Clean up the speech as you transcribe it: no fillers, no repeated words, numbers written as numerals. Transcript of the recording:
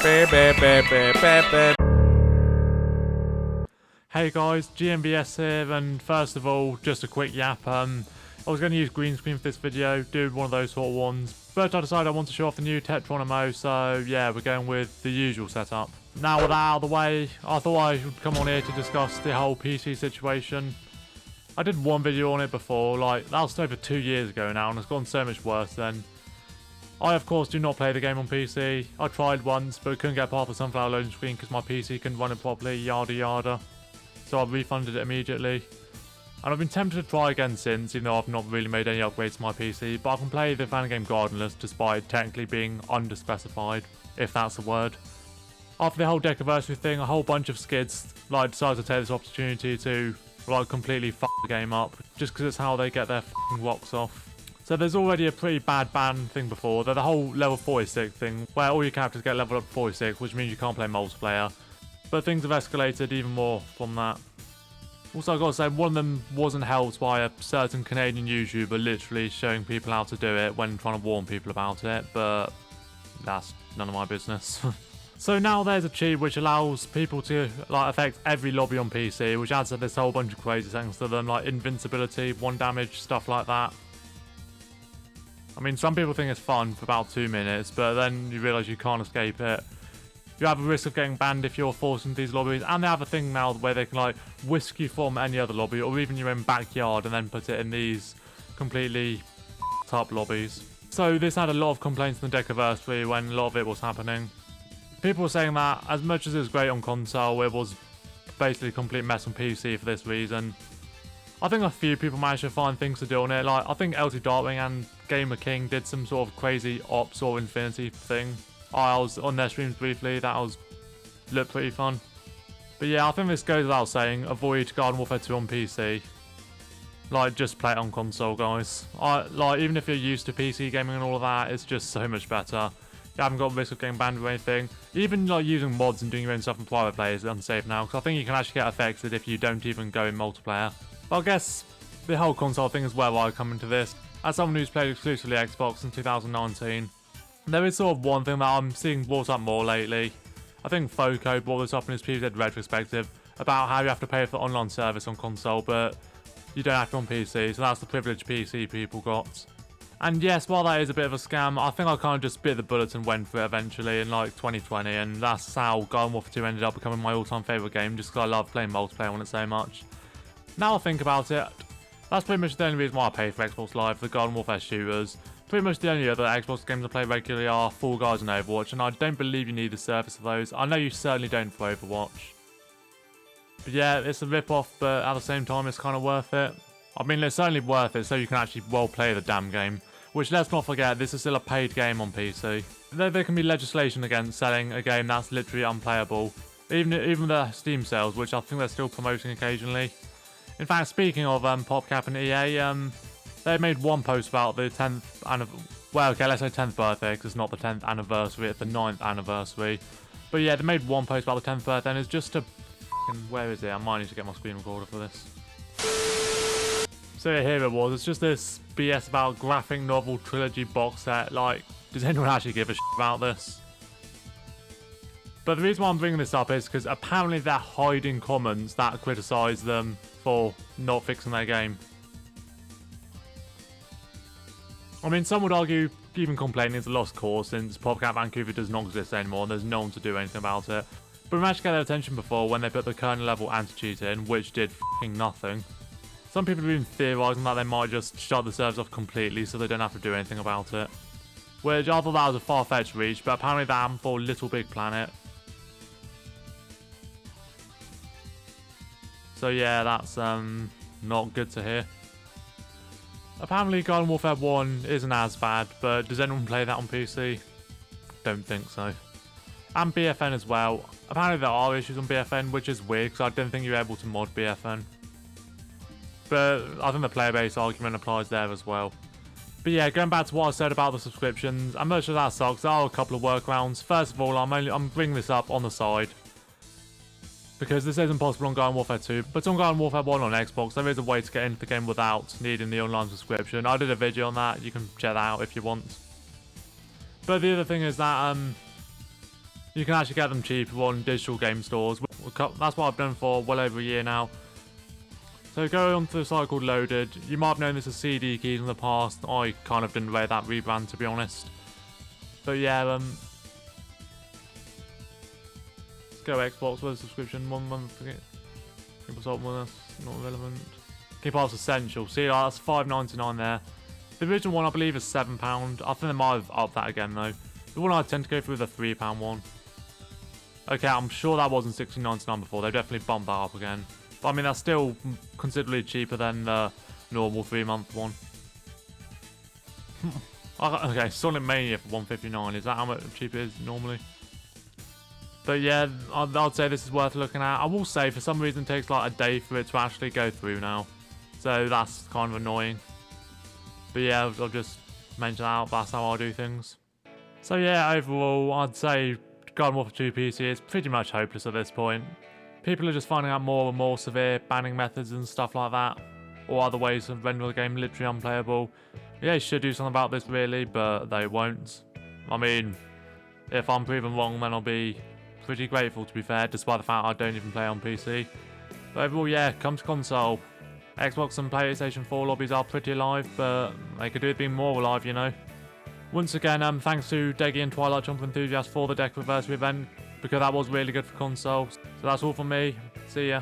Hey guys, GMBS here, and first of all, just a quick yap. I was going to use green screen for this video, do one of those sort of ones, but I decided I want to show off the new Tetronimo, so yeah, we're going with the usual setup. Now with that out of the way, I thought I would come on here to discuss the whole PC situation. I did one video on it before, like, that was over 2 years ago now, and it's gone so much worse then. I, of course, do not play the game on PC. I tried once, but couldn't get past the sunflower loading screen because my PC couldn't run it properly, yada yada. So I refunded it immediately. And I've been tempted to try again since, even though I've not really made any upgrades to my PC, but I can play the fan game Gardenless despite technically being underspecified, if that's the word. After the whole Decaversary thing, a whole bunch of skids decided to take this opportunity to completely f the game up, just because it's how they get their f***ing rocks off. So there's already a pretty bad ban thing before. There's the whole level 46 thing, where all your characters get leveled up to 46, which means you can't play multiplayer. But things have escalated even more from that. Also, I've got to say, one of them wasn't helped by a certain Canadian YouTuber literally showing people how to do it when trying to warn people about it, but that's none of my business. So now there's a cheat which allows people to affect every lobby on PC, which adds to this whole bunch of crazy things to them, like invincibility, 1 damage, stuff like that. I mean, some people think it's fun for about 2 minutes, but then you realise you can't escape it. You have a risk of getting banned if you're forced into these lobbies, and they have a thing now where they can whisk you from any other lobby, or even your own backyard, and then put it in these completely up lobbies. So this had a lot of complaints in the Decaversary when a lot of it was happening. People were saying that as much as it was great on console, it was basically a complete mess on PC for this reason. I think a few people managed to find things to do on it, I think LT Darkwing and Gamer King did some sort of crazy Ops or Infinity thing. I was on their streams briefly, looked pretty fun. But yeah, I think this goes without saying, avoid Garden Warfare 2 on PC. Just play it on console, guys. Even if you're used to PC gaming and all of that, it's just so much better. You haven't got risk of getting banned or anything. Even using mods and doing your own stuff in private play is unsafe now, because I think you can actually get affected if you don't even go in multiplayer. But I guess the whole console thing is where I come into this. As someone who's played exclusively Xbox since 2019, there is sort of one thing that I'm seeing brought up more lately. I think Foco brought this up in his PVZ retrospective about how you have to pay for online service on console, but you don't have to on PC, so that's the privilege PC people got. And yes, while that is a bit of a scam, I think I kind of just bit the bullet and went for it eventually in 2020, and that's how Garden Warfare 2 ended up becoming my all-time favourite game, just because I love playing multiplayer on it so much. Now I think about it, that's pretty much the only reason why I pay for Xbox Live, the Garden Warfare shooters. Pretty much the only other Xbox games I play regularly are Fall Guys and Overwatch, and I don't believe you need the service of those. I know you certainly don't for Overwatch. But yeah, it's a rip-off, but at the same time it's kind of worth it. I mean, it's certainly worth it so you can actually well play the damn game. Which, let's not forget, this is still a paid game on PC. There can be legislation against selling a game that's literally unplayable. Even the Steam sales, which I think they're still promoting occasionally. In fact, speaking of PopCap and EA, they made one post about the 10th well, okay, let's say 10th birthday, because it's not the 10th anniversary, it's the 9th anniversary. But yeah, they made one post about the 10th birthday, and it's just to where is it? I might need to get my screen recorder for this. So here it was, it's just this BS about graphic novel trilogy box set. Does anyone actually give a shit about this? But the reason why I'm bringing this up is because apparently they're hiding comments that criticise them for not fixing their game. I mean, some would argue even complaining is a lost cause since PopCap Vancouver does not exist anymore and there's no one to do anything about it. But we managed to get their attention before when they put the kernel level anti-cheat in, which did f***ing nothing. Some people have been theorising that they might just shut the servers off completely so they don't have to do anything about it. Which I thought that was a far-fetched reach, but apparently that happened for Little Big Planet. So yeah, that's not good to hear. Apparently Garden Warfare 1 isn't as bad, but does anyone play that on PC? Don't think so. And BFN as well. Apparently there are issues on BFN, which is weird because I don't think you're able to mod BFN. But I think the player-based argument applies there as well. But yeah, going back to what I said about the subscriptions, and much of that sucks, there are a couple of workarounds. First of all, I'm bringing this up on the side, because this isn't possible on Garden Warfare 2, but on Garden Warfare 1 on Xbox, there is a way to get into the game without needing the online subscription. I did a video on that, you can check that out if you want. But the other thing is that, You can actually get them cheaper on digital game stores. That's what I've done for well over a year now. So going on to the site called Loaded, you might have known this as CD keys in the past. I kind of didn't rate that rebrand, to be honest. But yeah, let's go Xbox with a subscription, 1 month. Keep up with us, not relevant. Keep Pass Essential, see that's $5.99 there. The original one I believe is £7. I think they might have upped that again though. The one I tend to go through is the £3 one. Okay, I'm sure that wasn't $16.99 before, they definitely bumped that up again. But I mean, that's still considerably cheaper than the normal 3-month one. Okay, Sonic Mania for $1.59. Is that how much cheaper it is normally? But yeah, I'd say this is worth looking at. I will say, for some reason, it takes like a day for it to actually go through now. So that's kind of annoying. But yeah, I'll just mention that. That's how I do things. So yeah, overall, I'd say Garden Warfare 2 PC is pretty much hopeless at this point. People are just finding out more and more severe banning methods and stuff like that, or other ways of rendering the game literally unplayable. Yeah, you should do something about this really, but they won't. I mean, if I'm proven wrong, then I'll be pretty grateful, to be fair, despite the fact I don't even play on PC. But overall, yeah, come to console. Xbox and PlayStation 4 lobbies are pretty alive, but they could do it being more alive, you know. Once again, thanks to Deggy and Twilight Jumper Enthusiast for the Decaversary event, because that was really good for console. So that's all from me. See ya.